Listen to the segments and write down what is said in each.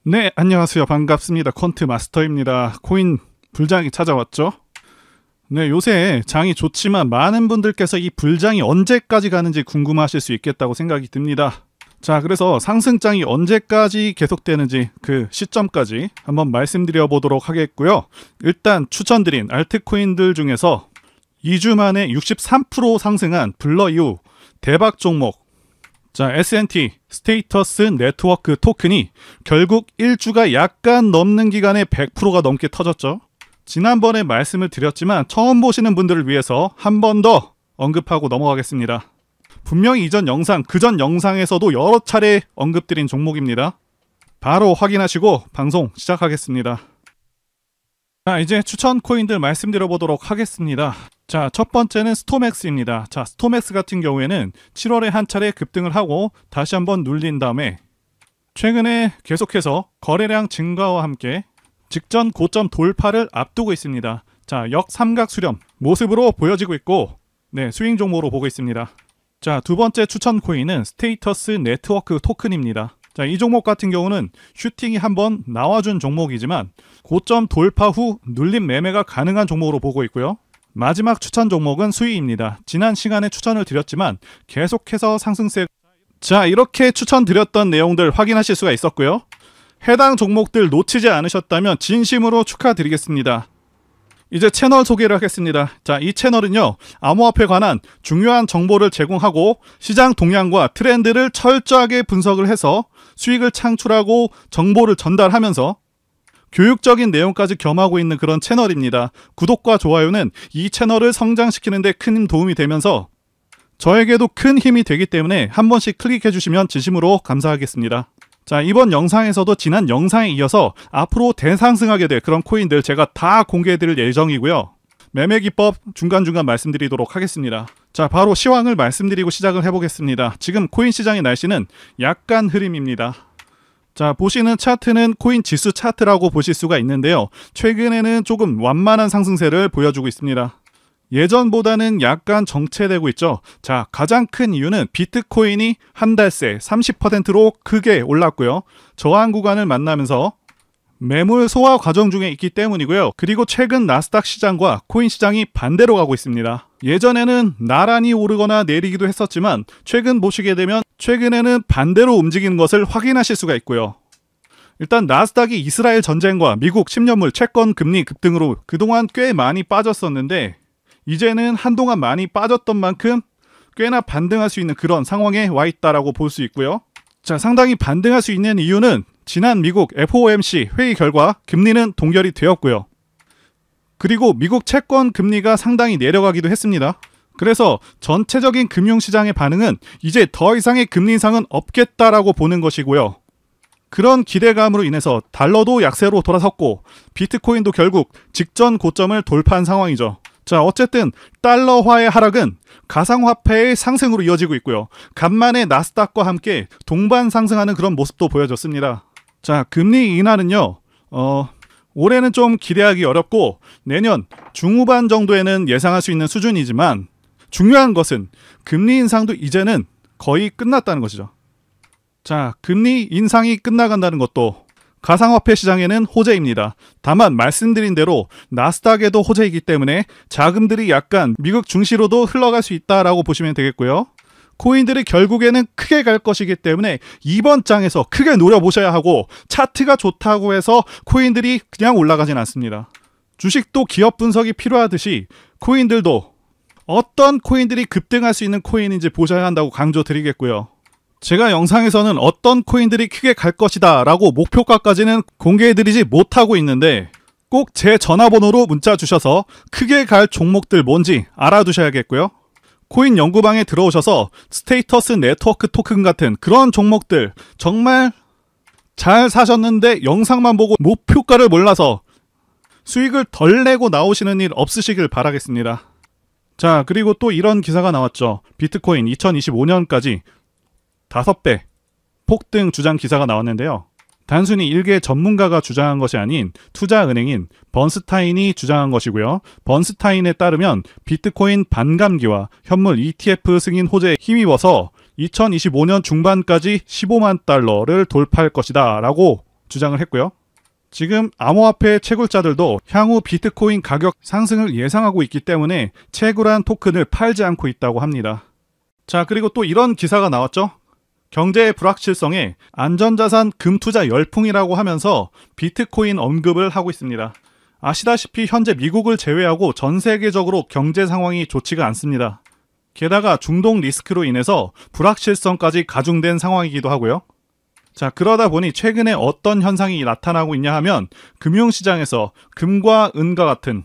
네, 안녕하세요. 반갑습니다. 퀀트 마스터입니다. 코인 불장이 찾아왔죠? 네, 요새 장이 좋지만 많은 분들께서 이 불장이 언제까지 가는지 궁금하실 수 있겠다고 생각이 듭니다. 자, 그래서 상승장이 언제까지 계속되는지 그 시점까지 한번 말씀드려 보도록 하겠고요. 일단 추천드린 알트코인들 중에서 2주 만에 63% 상승한 블러 이후 대박 종목, 자, S&T 스테이터스 네트워크 토큰이 결국 1주가 약간 넘는 기간에 100%가 넘게 터졌죠. 지난번에 말씀을 드렸지만 처음 보시는 분들을 위해서 한 번 더 언급하고 넘어가겠습니다. 분명히 이전 영상, 그전 영상에서도 여러 차례 언급드린 종목입니다. 바로 확인하시고 방송 시작하겠습니다. 자, 이제 추천 코인들 말씀드려 보도록 하겠습니다. 자, 첫 번째는 스톰엑스입니다. 자, 스톰엑스 같은 경우에는 7월에 한 차례 급등을 하고 다시 한번 눌린 다음에 최근에 계속해서 거래량 증가와 함께 직전 고점 돌파를 앞두고 있습니다. 자, 역삼각 수렴 모습으로 보여지고 있고, 네, 스윙 종목으로 보고 있습니다. 자, 두 번째 추천 코인은 스테이터스 네트워크 토큰입니다. 자, 이 종목 같은 경우는 슈팅이 한번 나와준 종목이지만 고점 돌파 후 눌림 매매가 가능한 종목으로 보고 있고요. 마지막 추천 종목은 수위입니다. 지난 시간에 추천을 드렸지만 계속해서 상승세. 자, 이렇게 추천드렸던 내용들 확인하실 수가 있었고요. 해당 종목들 놓치지 않으셨다면 진심으로 축하드리겠습니다. 이제 채널 소개를 하겠습니다. 자, 이 채널은요, 암호화폐에 관한 중요한 정보를 제공하고 시장 동향과 트렌드를 철저하게 분석을 해서 수익을 창출하고 정보를 전달하면서 교육적인 내용까지 겸하고 있는 그런 채널입니다. 구독과 좋아요는 이 채널을 성장시키는 데 큰 도움이 되면서 저에게도 큰 힘이 되기 때문에 한 번씩 클릭해 주시면 진심으로 감사하겠습니다. 자, 이번 영상에서도 지난 영상에 이어서 앞으로 대상승하게 될 그런 코인들 제가 다 공개해 드릴 예정이고요. 매매 기법 중간중간 말씀드리도록 하겠습니다. 자, 바로 시황을 말씀드리고 시작을 해보겠습니다. 지금 코인 시장의 날씨는 약간 흐림입니다. 자, 보시는 차트는 코인 지수 차트라고 보실 수가 있는데요. 최근에는 조금 완만한 상승세를 보여주고 있습니다. 예전보다는 약간 정체되고 있죠. 자, 가장 큰 이유는 비트코인이 한 달 새 30%로 크게 올랐고요. 저항 구간을 만나면서 매물 소화 과정 중에 있기 때문이고요. 그리고 최근 나스닥 시장과 코인 시장이 반대로 가고 있습니다. 예전에는 나란히 오르거나 내리기도 했었지만 최근 보시게 되면 최근에는 반대로 움직이는 것을 확인하실 수가 있고요. 일단 나스닥이 이스라엘 전쟁과 미국 10년물 채권 금리 급등으로 그동안 꽤 많이 빠졌었는데 이제는 한동안 많이 빠졌던 만큼 꽤나 반등할 수 있는 그런 상황에 와 있다라고 볼 수 있고요. 자, 상당히 반등할 수 있는 이유는 지난 미국 FOMC 회의 결과 금리는 동결이 되었고요. 그리고 미국 채권 금리가 상당히 내려가기도 했습니다. 그래서 전체적인 금융시장의 반응은 이제 더 이상의 금리 인상은 없겠다라고 보는 것이고요. 그런 기대감으로 인해서 달러도 약세로 돌아섰고 비트코인도 결국 직전 고점을 돌파한 상황이죠. 자, 어쨌든 달러화의 하락은 가상화폐의 상승으로 이어지고 있고요. 간만에 나스닥과 함께 동반 상승하는 그런 모습도 보여줬습니다. 자, 금리 인하는요, 올해는 좀 기대하기 어렵고 내년 중후반 정도에는 예상할 수 있는 수준이지만 중요한 것은 금리 인상도 이제는 거의 끝났다는 것이죠. 자, 금리 인상이 끝나간다는 것도 가상화폐 시장에는 호재입니다. 다만 말씀드린 대로 나스닥에도 호재이기 때문에 자금들이 약간 미국 증시로도 흘러갈 수 있다라고 보시면 되겠고요. 코인들이 결국에는 크게 갈 것이기 때문에 이번 장에서 크게 노려보셔야 하고 차트가 좋다고 해서 코인들이 그냥 올라가진 않습니다. 주식도 기업 분석이 필요하듯이 코인들도 어떤 코인들이 급등할 수 있는 코인인지 보셔야 한다고 강조드리겠고요. 제가 영상에서는 어떤 코인들이 크게 갈 것이다 라고 목표가까지는 공개해드리지 못하고 있는데 꼭 제 전화번호로 문자 주셔서 크게 갈 종목들 뭔지 알아두셔야겠고요. 코인 연구방에 들어오셔서 스테이터스 네트워크 토큰 같은 그런 종목들 정말 잘 사셨는데 영상만 보고 목표가를 몰라서 수익을 덜 내고 나오시는 일 없으시길 바라겠습니다. 자, 그리고 또 이런 기사가 나왔죠. 비트코인 2025년까지 5배 폭등 주장 기사가 나왔는데요. 단순히 일개 전문가가 주장한 것이 아닌 투자은행인 번스타인이 주장한 것이고요. 번스타인에 따르면 비트코인 반감기와 현물 ETF 승인 호재에 힘입어서 2025년 중반까지 15만 달러를 돌파할 것이다 라고 주장을 했고요. 지금 암호화폐 채굴자들도 향후 비트코인 가격 상승을 예상하고 있기 때문에 채굴한 토큰을 팔지 않고 있다고 합니다. 자, 그리고 또 이런 기사가 나왔죠. 경제의 불확실성에 안전자산 금투자 열풍이라고 하면서 비트코인 언급을 하고 있습니다. 아시다시피 현재 미국을 제외하고 전 세계적으로 경제 상황이 좋지가 않습니다. 게다가 중동 리스크로 인해서 불확실성까지 가중된 상황이기도 하고요. 자, 그러다 보니 최근에 어떤 현상이 나타나고 있냐 하면 금융시장에서 금과 은과 같은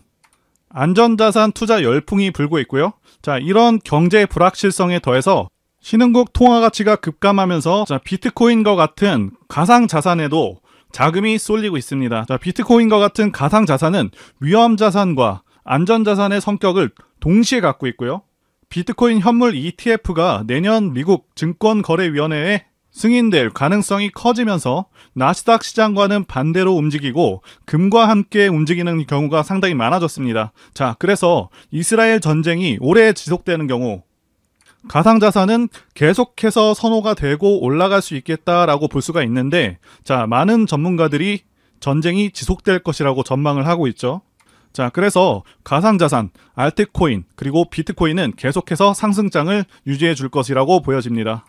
안전자산 투자 열풍이 불고 있고요. 자, 이런 경제 불확실성에 더해서 신흥국 통화 가치가 급감하면서 비트코인과 같은 가상자산에도 자금이 쏠리고 있습니다. 자, 비트코인과 같은 가상자산은 위험자산과 안전자산의 성격을 동시에 갖고 있고요. 비트코인 현물 ETF가 내년 미국 증권거래위원회에 승인될 가능성이 커지면서 나스닥 시장과는 반대로 움직이고 금과 함께 움직이는 경우가 상당히 많아졌습니다. 자, 그래서 이스라엘 전쟁이 오래 지속되는 경우 가상자산은 계속해서 선호가 되고 올라갈 수 있겠다라고 볼 수가 있는데, 자, 많은 전문가들이 전쟁이 지속될 것이라고 전망을 하고 있죠. 자, 그래서 가상자산, 알트코인, 그리고 비트코인은 계속해서 상승장을 유지해 줄 것이라고 보여집니다.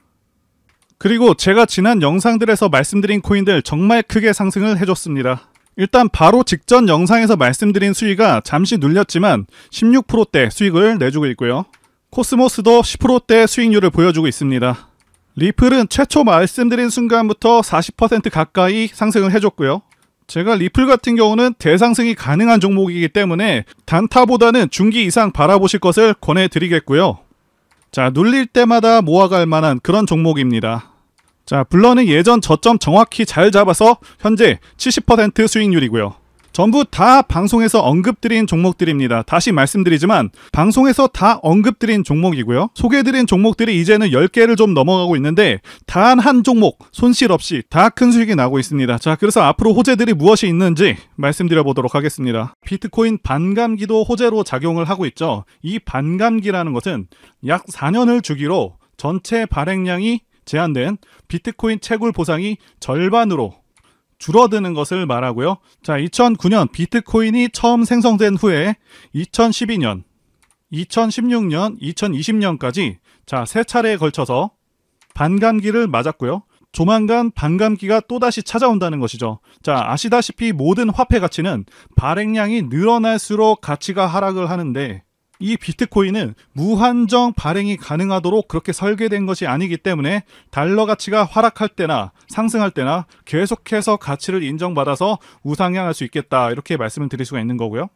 그리고 제가 지난 영상들에서 말씀드린 코인들 정말 크게 상승을 해줬습니다. 일단 바로 직전 영상에서 말씀드린 수위가 잠시 눌렸지만 16%대 수익을 내주고 있고요. 코스모스도 10%대 수익률을 보여주고 있습니다. 리플은 최초 말씀드린 순간부터 40% 가까이 상승을 해줬고요. 제가 리플 같은 경우는 대상승이 가능한 종목이기 때문에 단타보다는 중기 이상 바라보실 것을 권해드리겠고요. 자, 눌릴 때마다 모아갈 만한 그런 종목입니다. 자, 블러는 예전 저점 정확히 잘 잡아서 현재 70% 수익률이고요. 전부 다 방송에서 언급드린 종목들입니다. 다시 말씀드리지만 방송에서 다 언급드린 종목이고요. 소개해드린 종목들이 이제는 10개를 좀 넘어가고 있는데 단 한 종목 손실 없이 다 큰 수익이 나고 있습니다. 자, 그래서 앞으로 호재들이 무엇이 있는지 말씀드려 보도록 하겠습니다. 비트코인 반감기도 호재로 작용을 하고 있죠. 이 반감기라는 것은 약 4년을 주기로 전체 발행량이 제한된 비트코인 채굴 보상이 절반으로 줄어드는 것을 말하고요. 자, 2009년 비트코인이 처음 생성된 후에 2012년, 2016년, 2020년까지 자, 3차례에 걸쳐서 반감기를 맞았고요. 조만간 반감기가 또다시 찾아온다는 것이죠. 자, 아시다시피 모든 화폐 가치는 발행량이 늘어날수록 가치가 하락을 하는데 이 비트코인은 무한정 발행이 가능하도록 그렇게 설계된 것이 아니기 때문에 달러 가치가 하락할 때나 상승할 때나 계속해서 가치를 인정받아서 우상향할 수 있겠다, 이렇게 말씀을 드릴 수가 있는 거고요.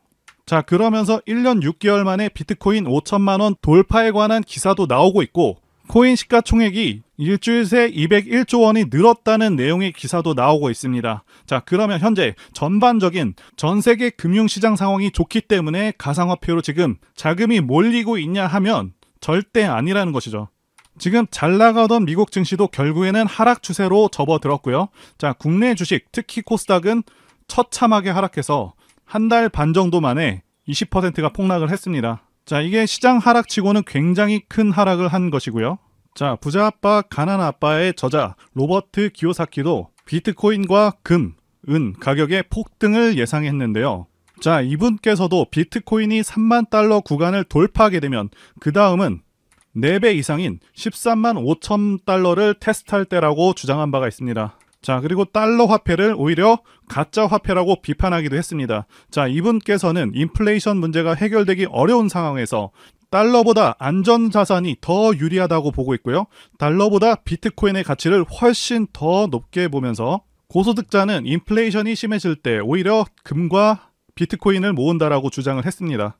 자, 그러면서 1년 6개월 만에 비트코인 5천만 원 돌파에 관한 기사도 나오고 있고, 코인 시가총액이 일주일 새 201조 원이 늘었다는 내용의 기사도 나오고 있습니다. 자, 그러면 현재 전반적인 전 세계 금융시장 상황이 좋기 때문에 가상화폐로 지금 자금이 몰리고 있냐 하면 절대 아니라는 것이죠. 지금 잘 나가던 미국 증시도 결국에는 하락 추세로 접어들었고요. 자, 국내 주식, 특히 코스닥은 처참하게 하락해서 한 달 반 정도 만에 20%가 폭락을 했습니다. 자, 이게 시장 하락치고는 굉장히 큰 하락을 한 것이고요. 자, 부자 아빠 가난 아빠의 저자 로버트 기요사키도 비트코인과 금, 은 가격의 폭등을 예상했는데요. 자, 이분께서도 비트코인이 3만 달러 구간을 돌파하게 되면 그 다음은 4배 이상인 13만 5천 달러를 테스트할 때라고 주장한 바가 있습니다. 자, 그리고 달러 화폐를 오히려 가짜 화폐라고 비판하기도 했습니다. 자, 이분께서는 인플레이션 문제가 해결되기 어려운 상황에서 달러보다 안전자산이 더 유리하다고 보고 있고요. 달러보다 비트코인의 가치를 훨씬 더 높게 보면서 고소득자는 인플레이션이 심해질 때 오히려 금과 비트코인을 모은다라고 주장을 했습니다.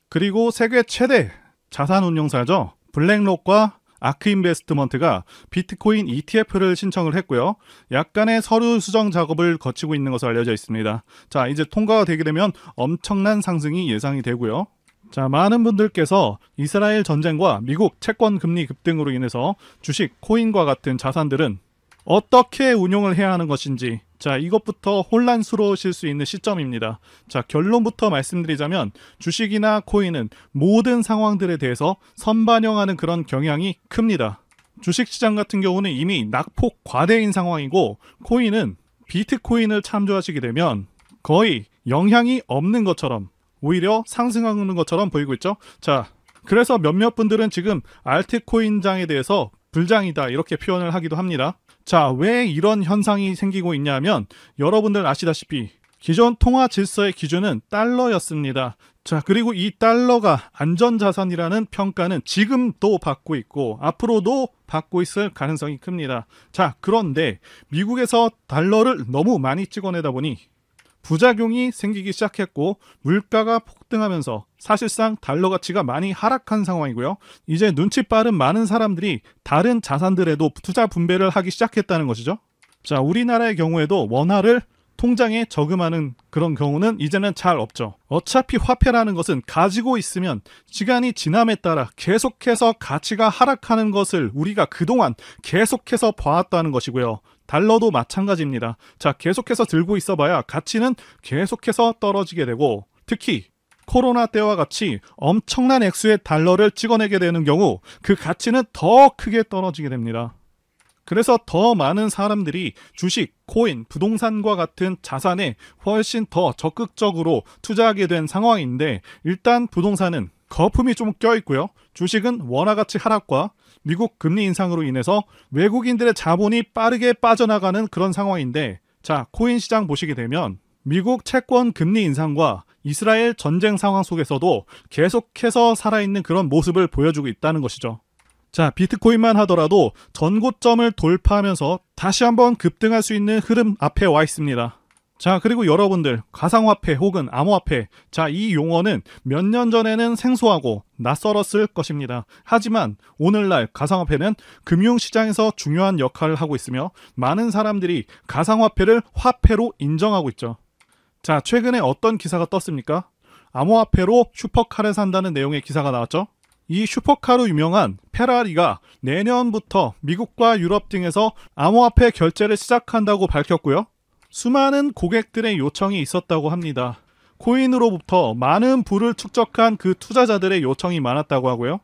그리고 세계 최대 자산운용사죠. 블랙록과 아크인베스트먼트가 비트코인 ETF를 신청을 했고요. 약간의 서류 수정 작업을 거치고 있는 것으로 알려져 있습니다. 자, 이제 통과가 되게 되면 엄청난 상승이 예상이 되고요. 자, 많은 분들께서 이스라엘 전쟁과 미국 채권 금리 급등으로 인해서 주식, 코인과 같은 자산들은 어떻게 운용을 해야 하는 것인지, 자, 이것부터 혼란스러우실 수 있는 시점입니다. 자, 결론부터 말씀드리자면 주식이나 코인은 모든 상황들에 대해서 선반영하는 그런 경향이 큽니다. 주식시장 같은 경우는 이미 낙폭 과대인 상황이고, 코인은 비트코인을 참조하시게 되면 거의 영향이 없는 것처럼 오히려 상승하는 것처럼 보이고 있죠. 자, 그래서 몇몇 분들은 지금 알트코인장에 대해서 불장이다 이렇게 표현을 하기도 합니다. 자, 왜 이런 현상이 생기고 있냐면 여러분들 아시다시피 기존 통화 질서의 기준은 달러였습니다. 자, 그리고 이 달러가 안전자산이라는 평가는 지금도 받고 있고 앞으로도 받고 있을 가능성이 큽니다. 자, 그런데 미국에서 달러를 너무 많이 찍어내다 보니 부작용이 생기기 시작했고 물가가 폭등하면서 사실상 달러 가치가 많이 하락한 상황이고요. 이제 눈치 빠른 많은 사람들이 다른 자산들에도 투자 분배를 하기 시작했다는 것이죠. 자, 우리나라의 경우에도 원화를 통장에 저금하는 그런 경우는 이제는 잘 없죠. 어차피 화폐라는 것은 가지고 있으면 시간이 지남에 따라 계속해서 가치가 하락하는 것을 우리가 그동안 계속해서 봐왔다는 것이고요. 달러도 마찬가지입니다. 자, 계속해서 들고 있어봐야 가치는 계속해서 떨어지게 되고 특히 코로나 때와 같이 엄청난 액수의 달러를 찍어내게 되는 경우 그 가치는 더 크게 떨어지게 됩니다. 그래서 더 많은 사람들이 주식, 코인, 부동산과 같은 자산에 훨씬 더 적극적으로 투자하게 된 상황인데 일단 부동산은 거품이 좀 껴있고요. 주식은 원화가치 하락과 미국 금리 인상으로 인해서 외국인들의 자본이 빠르게 빠져나가는 그런 상황인데 자, 코인 시장 보시게 되면 미국 채권 금리 인상과 이스라엘 전쟁 상황 속에서도 계속해서 살아있는 그런 모습을 보여주고 있다는 것이죠. 자, 비트코인만 하더라도 전고점을 돌파하면서 다시 한번 급등할 수 있는 흐름 앞에 와 있습니다. 자, 그리고 여러분들 가상화폐 혹은 암호화폐, 자, 이 용어는 몇 년 전에는 생소하고 낯설었을 것입니다. 하지만 오늘날 가상화폐는 금융시장에서 중요한 역할을 하고 있으며 많은 사람들이 가상화폐를 화폐로 인정하고 있죠. 자, 최근에 어떤 기사가 떴습니까? 암호화폐로 슈퍼카를 산다는 내용의 기사가 나왔죠. 이 슈퍼카로 유명한 페라리가 내년부터 미국과 유럽 등에서 암호화폐 결제를 시작한다고 밝혔고요. 수많은 고객들의 요청이 있었다고 합니다. 코인으로부터 많은 부를 축적한 그 투자자들의 요청이 많았다고 하고요.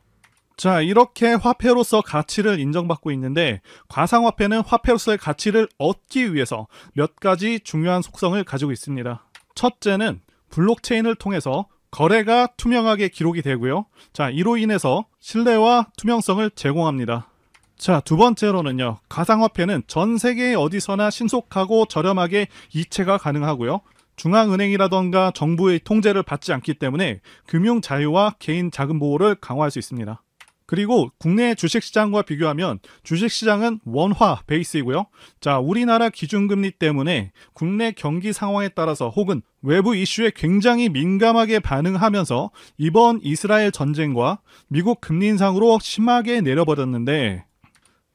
자, 이렇게 화폐로서 가치를 인정받고 있는데 가상화폐는 화폐로서의 가치를 얻기 위해서 몇 가지 중요한 속성을 가지고 있습니다. 첫째는 블록체인을 통해서 거래가 투명하게 기록이 되고요. 자, 이로 인해서 신뢰와 투명성을 제공합니다. 자, 두 번째로는요. 가상화폐는 전 세계 어디서나 신속하고 저렴하게 이체가 가능하고요. 중앙은행이라던가 정부의 통제를 받지 않기 때문에 금융 자유와 개인 자금 보호를 강화할 수 있습니다. 그리고 국내 주식시장과 비교하면 주식시장은 원화 베이스이고요. 자, 우리나라 기준금리 때문에 국내 경기 상황에 따라서 혹은 외부 이슈에 굉장히 민감하게 반응하면서 이번 이스라엘 전쟁과 미국 금리 인상으로 심하게 내려버렸는데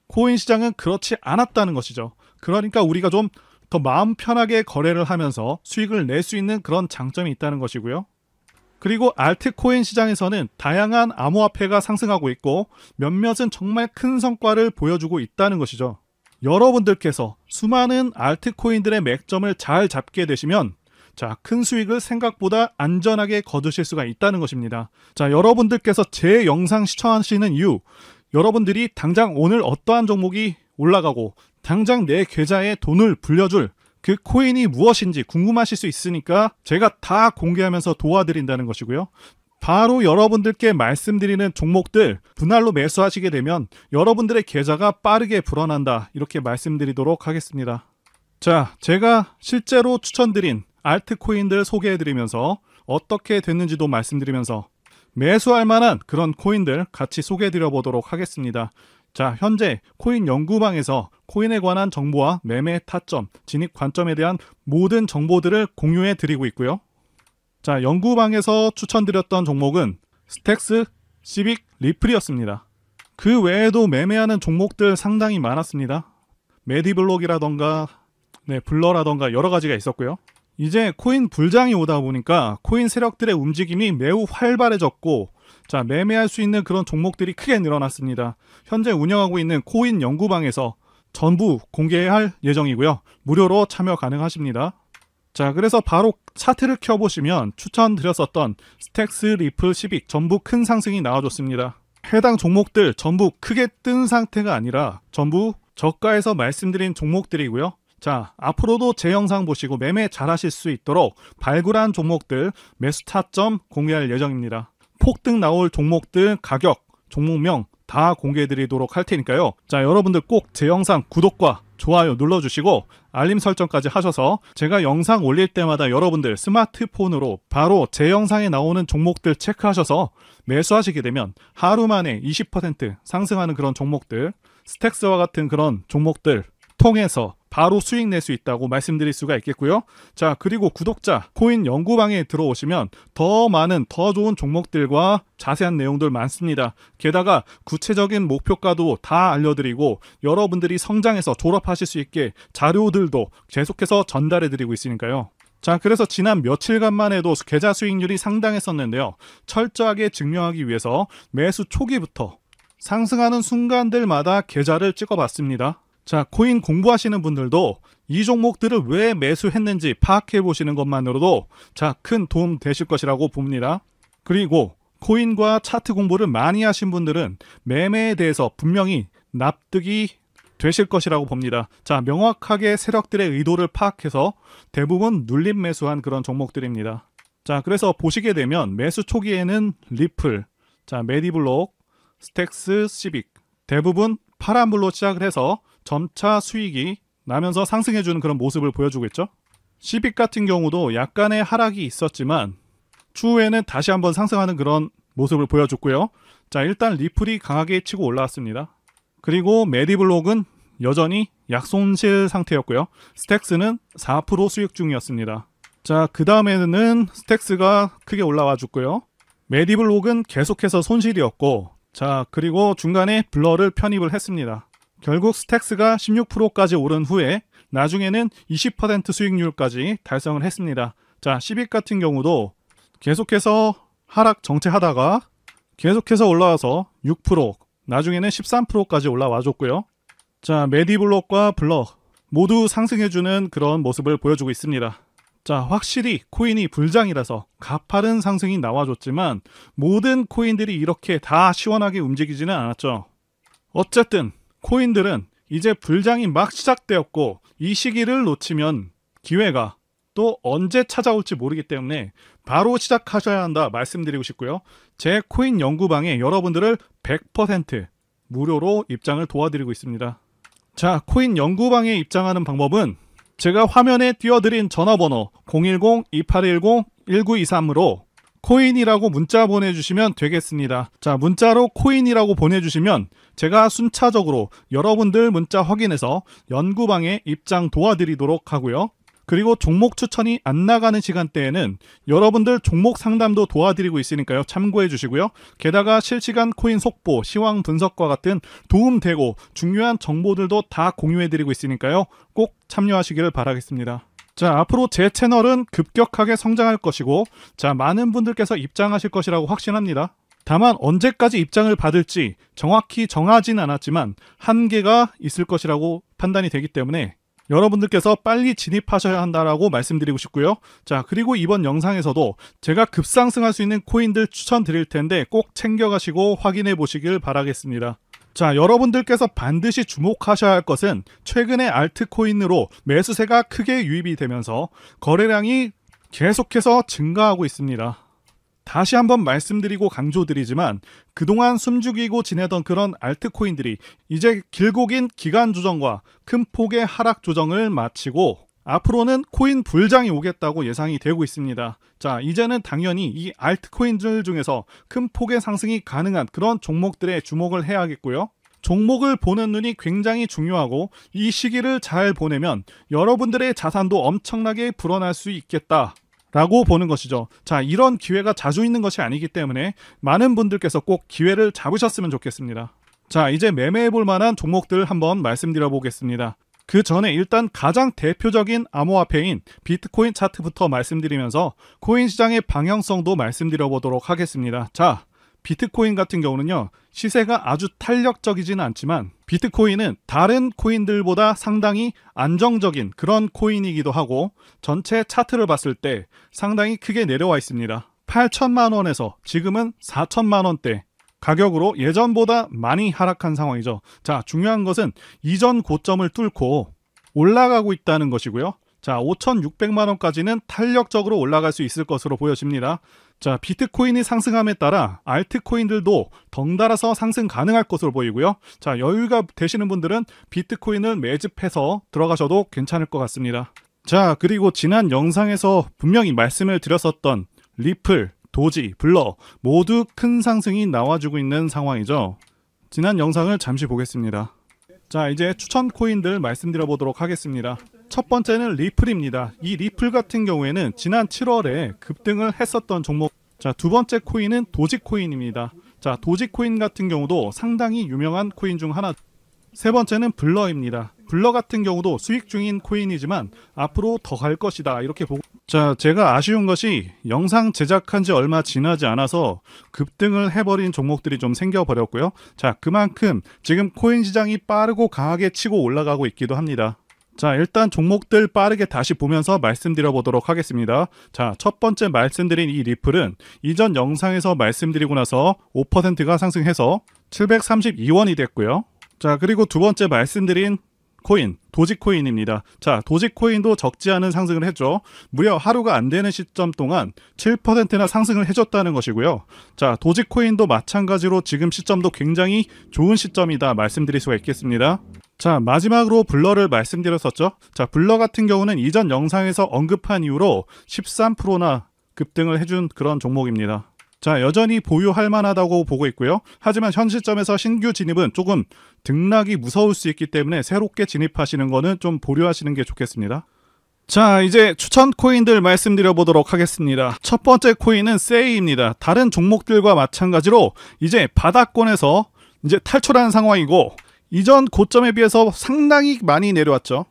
코인 시장은 그렇지 않았다는 것이죠. 그러니까 우리가 좀 더 마음 편하게 거래를 하면서 수익을 낼 수 있는 그런 장점이 있다는 것이고요. 그리고 알트코인 시장에서는 다양한 암호화폐가 상승하고 있고 몇몇은 정말 큰 성과를 보여주고 있다는 것이죠. 여러분들께서 수많은 알트코인들의 맥점을 잘 잡게 되시면 자, 큰 수익을 생각보다 안전하게 거두실 수가 있다는 것입니다. 자, 여러분들께서 제 영상 시청하시는 이유, 여러분들이 당장 오늘 어떠한 종목이 올라가고 당장 내 계좌에 돈을 불려줄 그 코인이 무엇인지 궁금하실 수 있으니까 제가 다 공개하면서 도와드린다는 것이고요. 바로 여러분들께 말씀드리는 종목들 분할로 매수하시게 되면 여러분들의 계좌가 빠르게 불어난다 이렇게 말씀드리도록 하겠습니다. 자, 제가 실제로 추천드린 알트코인들 소개해드리면서 어떻게 됐는지도 말씀드리면서 매수할 만한 그런 코인들 같이 소개해드려 보도록 하겠습니다. 자, 현재 코인 연구방에서 코인에 관한 정보와 매매 타점, 진입 관점에 대한 모든 정보들을 공유해 드리고 있고요. 자, 연구방에서 추천드렸던 종목은 스택스, 시빅, 리플이었습니다. 그 외에도 매매하는 종목들 상당히 많았습니다. 메디블록이라던가 블러라던가 여러 가지가 있었고요. 이제 코인 불장이 오다 보니까 코인 세력들의 움직임이 매우 활발해졌고 자, 매매할 수 있는 그런 종목들이 크게 늘어났습니다. 현재 운영하고 있는 코인 연구방에서 전부 공개할 예정이고요. 무료로 참여 가능하십니다. 자, 그래서 바로 차트를 켜보시면 추천드렸었던 스택스, 리플, 시빅 전부 큰 상승이 나와줬습니다. 해당 종목들 전부 크게 뜬 상태가 아니라 전부 저가에서 말씀드린 종목들이고요. 자, 앞으로도 제 영상 보시고 매매 잘하실 수 있도록 발굴한 종목들 매수 타점 공개할 예정입니다. 폭등 나올 종목들 가격, 종목명 다 공개해드리도록 할 테니까요. 자, 여러분들 꼭 제 영상 구독과 좋아요 눌러주시고 알림 설정까지 하셔서 제가 영상 올릴 때마다 여러분들 스마트폰으로 바로 제 영상에 나오는 종목들 체크하셔서 매수하시게 되면 하루 만에 20% 상승하는 그런 종목들, 스택스와 같은 그런 종목들 통해서 바로 수익 낼 수 있다고 말씀드릴 수가 있겠고요. 자, 그리고 구독자 코인 연구방에 들어오시면 더 많은 더 좋은 종목들과 자세한 내용들 많습니다. 게다가 구체적인 목표가도 다 알려드리고 여러분들이 성장해서 졸업하실 수 있게 자료들도 계속해서 전달해드리고 있으니까요. 자, 그래서 지난 며칠간만 해도 계좌 수익률이 상당했었는데요. 철저하게 증명하기 위해서 매수 초기부터 상승하는 순간들마다 계좌를 찍어봤습니다. 자, 코인 공부하시는 분들도 이 종목들을 왜 매수했는지 파악해 보시는 것만으로도 자, 큰 도움 되실 것이라고 봅니다. 그리고 코인과 차트 공부를 많이 하신 분들은 매매에 대해서 분명히 납득이 되실 것이라고 봅니다. 자, 명확하게 세력들의 의도를 파악해서 대부분 눌림 매수한 그런 종목들입니다. 자, 그래서 보시게 되면 매수 초기에는 리플, 자, 메디블록, 스택스, 시빅 대부분 파란불로 시작을 해서 점차 수익이 나면서 상승해주는 그런 모습을 보여주고 있죠. 시빅 같은 경우도 약간의 하락이 있었지만 추후에는 다시 한번 상승하는 그런 모습을 보여줬고요. 자, 일단 리플이 강하게 치고 올라왔습니다. 그리고 메디블록은 여전히 약손실 상태였고요. 스택스는 4% 수익 중이었습니다. 자, 그 다음에는 스택스가 크게 올라와 줬고요. 메디블록은 계속해서 손실이었고, 자, 그리고 중간에 블러를 편입을 했습니다. 결국 스택스가 16%까지 오른 후에 나중에는 20% 수익률까지 달성을 했습니다. 자, 시빅 같은 경우도 계속해서 하락 정체하다가 계속해서 올라와서 6%, 나중에는 13%까지 올라와 줬고요. 자, 메디블록과 블러 모두 상승해주는 그런 모습을 보여주고 있습니다. 자, 확실히 코인이 불장이라서 가파른 상승이 나와줬지만 모든 코인들이 이렇게 다 시원하게 움직이지는 않았죠. 어쨌든 코인들은 이제 불장이 막 시작되었고 이 시기를 놓치면 기회가 또 언제 찾아올지 모르기 때문에 바로 시작하셔야 한다 말씀드리고 싶고요. 제 코인 연구방에 여러분들을 100% 무료로 입장을 도와드리고 있습니다. 자, 코인 연구방에 입장하는 방법은 제가 화면에 띄워드린 전화번호 010-2810-1923으로 코인이라고 문자 보내주시면 되겠습니다. 자, 문자로 코인이라고 보내주시면 제가 순차적으로 여러분들 문자 확인해서 연구방에 입장 도와드리도록 하고요. 그리고 종목 추천이 안 나가는 시간대에는 여러분들 종목 상담도 도와드리고 있으니까요. 참고해 주시고요. 게다가 실시간 코인 속보, 시황 분석과 같은 도움되고 중요한 정보들도 다 공유해 드리고 있으니까요. 꼭 참여하시기를 바라겠습니다. 자, 앞으로 제 채널은 급격하게 성장할 것이고 자, 많은 분들께서 입장하실 것이라고 확신합니다. 다만 언제까지 입장을 받을지 정확히 정하진 않았지만 한계가 있을 것이라고 판단이 되기 때문에 여러분들께서 빨리 진입하셔야 한다라고 말씀드리고 싶고요. 자, 그리고 이번 영상에서도 제가 급상승할 수 있는 코인들 추천드릴 텐데 꼭 챙겨가시고 확인해 보시길 바라겠습니다. 자, 여러분들께서 반드시 주목하셔야 할 것은 최근에 알트코인으로 매수세가 크게 유입이 되면서 거래량이 계속해서 증가하고 있습니다. 다시 한번 말씀드리고 강조드리지만 그동안 숨죽이고 지내던 그런 알트코인들이 이제 길고 긴 기간 조정과 큰 폭의 하락 조정을 마치고 앞으로는 코인 불장이 오겠다고 예상이 되고 있습니다. 자, 이제는 당연히 이 알트코인들 중에서 큰 폭의 상승이 가능한 그런 종목들에 주목을 해야겠고요. 종목을 보는 눈이 굉장히 중요하고 이 시기를 잘 보내면 여러분들의 자산도 엄청나게 불어날 수 있겠다 라고 보는 것이죠. 자, 이런 기회가 자주 있는 것이 아니기 때문에 많은 분들께서 꼭 기회를 잡으셨으면 좋겠습니다. 자, 이제 매매해 볼 만한 종목들 한번 말씀드려 보겠습니다. 그 전에 일단 가장 대표적인 암호화폐인 비트코인 차트부터 말씀드리면서 코인 시장의 방향성도 말씀드려 보도록 하겠습니다. 자, 비트코인 같은 경우는요, 시세가 아주 탄력적이지는 않지만 비트코인은 다른 코인들보다 상당히 안정적인 그런 코인이기도 하고 전체 차트를 봤을 때 상당히 크게 내려와 있습니다. 8천만 원에서 지금은 4천만 원대 가격으로 예전보다 많이 하락한 상황이죠. 자, 중요한 것은 이전 고점을 뚫고 올라가고 있다는 것이고요. 자, 5,600만 원까지는 탄력적으로 올라갈 수 있을 것으로 보여집니다. 자, 비트코인이 상승함에 따라 알트코인들도 덩달아서 상승 가능할 것으로 보이고요. 자, 여유가 되시는 분들은 비트코인을 매집해서 들어가셔도 괜찮을 것 같습니다. 자, 그리고 지난 영상에서 분명히 말씀을 드렸었던 리플, 도지, 블러 모두 큰 상승이 나와주고 있는 상황이죠. 지난 영상을 잠시 보겠습니다. 자, 이제 추천 코인들 말씀드려 보도록 하겠습니다. 첫 번째는 리플입니다. 이 리플 같은 경우에는 지난 7월에 급등을 했었던 종목. 자, 두 번째 코인은 도지코인입니다. 자, 도지코인 같은 경우도 상당히 유명한 코인 중 하나. 세 번째는 블러입니다. 블러 같은 경우도 수익 중인 코인이지만 앞으로 더 갈 것이다 이렇게 보고. 자, 제가 아쉬운 것이 영상 제작한 지 얼마 지나지 않아서 급등을 해버린 종목들이 좀 생겨버렸고요. 자, 그만큼 지금 코인 시장이 빠르고 강하게 치고 올라가고 있기도 합니다. 자, 일단 종목들 빠르게 다시 보면서 말씀드려 보도록 하겠습니다. 자, 첫 번째 말씀드린 이 리플은 이전 영상에서 말씀드리고 나서 5%가 상승해서 732원이 됐고요. 자, 그리고 두 번째 말씀드린 코인, 도지코인입니다. 자, 도지코인도 적지 않은 상승을 했죠. 무려 하루가 안 되는 시점 동안 7%나 상승을 해줬다는 것이고요. 자, 도지코인도 마찬가지로 지금 시점도 굉장히 좋은 시점이다 말씀드릴 수가 있겠습니다. 자, 마지막으로 블러를 말씀드렸었죠. 자, 블러 같은 경우는 이전 영상에서 언급한 이후로 13%나 급등을 해준 그런 종목입니다. 자, 여전히 보유할 만하다고 보고 있고요. 하지만 현 시점에서 신규 진입은 조금 등락이 무서울 수 있기 때문에 새롭게 진입하시는 거는 좀 보류하시는 게 좋겠습니다. 자, 이제 추천 코인들 말씀드려 보도록 하겠습니다. 첫 번째 코인은 세이입니다. 다른 종목들과 마찬가지로 이제 바닥권에서 이제 탈출하는 상황이고 이전 고점에 비해서 상당히 많이 내려왔죠.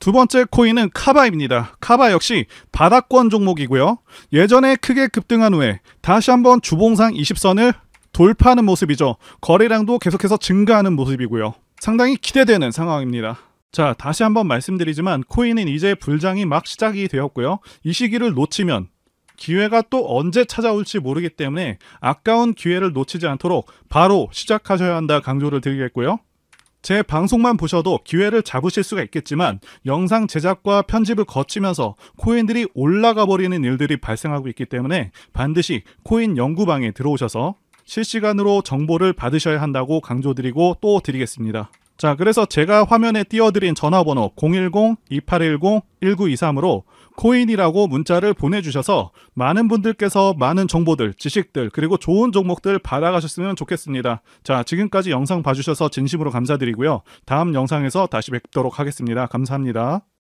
두 번째 코인은 카바입니다. 카바 역시 바닥권 종목이고요. 예전에 크게 급등한 후에 다시 한번 주봉상 20선을 돌파하는 모습이죠. 거래량도 계속해서 증가하는 모습이고요. 상당히 기대되는 상황입니다. 자, 다시 한번 말씀드리지만 코인은 이제 불장이 막 시작이 되었고요. 이 시기를 놓치면 기회가 또 언제 찾아올지 모르기 때문에 아까운 기회를 놓치지 않도록 바로 시작하셔야 한다 강조를 드리겠고요. 제 방송만 보셔도 기회를 잡으실 수가 있겠지만 영상 제작과 편집을 거치면서 코인들이 올라가 버리는 일들이 발생하고 있기 때문에 반드시 코인 연구방에 들어오셔서 실시간으로 정보를 받으셔야 한다고 강조드리고 또 드리겠습니다. 자, 그래서 제가 화면에 띄워드린 전화번호 010-2810-1923으로 코인이라고 문자를 보내주셔서 많은 분들께서 많은 정보들, 지식들, 그리고 좋은 종목들 받아가셨으면 좋겠습니다. 자, 지금까지 영상 봐주셔서 진심으로 감사드리고요. 다음 영상에서 다시 뵙도록 하겠습니다. 감사합니다.